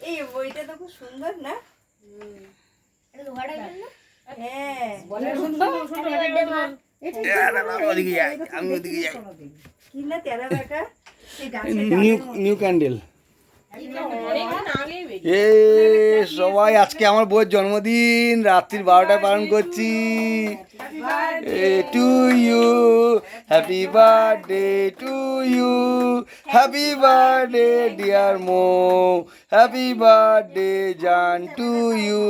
এই বইটা তো খুব সুন্দর না? এটা লোহাটা গেল না? হ্যাঁ আমি ওদিকে যাই। কি না তেরা বেটা সেই গাছের নিউ ক্যান্ডেল। এ সবাই আজকে আমার বউয়ের জন্মদিন, রাত্রির 12টায় পালন করছি। To you, happy birthday to you, happy birthday dear mom, happy birthday জান টু ইউ।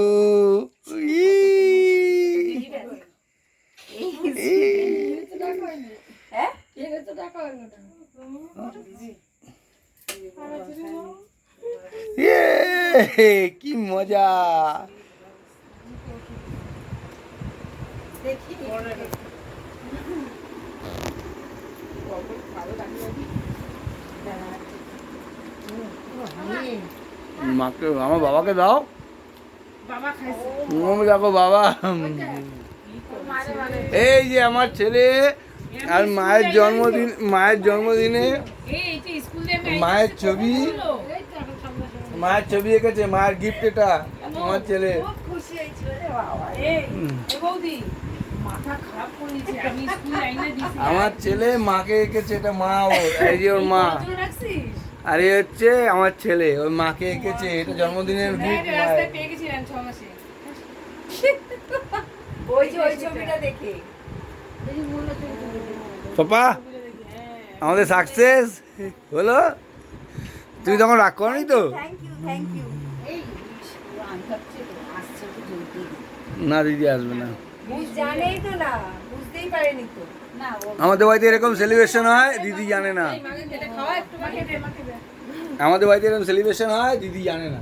কি মজা! মাকে, আমার বাবাকে দাও। দেখো বাবা, এই যে আমার ছেলে আর মায়ের জন্মদিনে মায়ের ছবি এঁকেছে, মায়ের গিফট এটা আমার ছেলে। আমার ছেলে মাকে এঁকেছে, এটা মা ওর, এই যে ওর মা, আর এই হচ্ছে আমার ছেলে, ওর মাকে এঁকেছে, এটা জন্মদিনের গিফট। ওই যে ওই ছবিটা দেখে পাপা আমাদের সাকসেস হলো। তুমি তখন রাগ করনি তো? থ্যাংক ইউ না দিদি আসবে না, জানেই তো না, বুঝতেই পারেনি তো। আমাদের বাড়িতে এরকম সেলিব্রেশন হয়, দিদি জানে না। আমাদের বাড়িতে এরকম সেলিব্রেশন হয়, দিদি জানে না।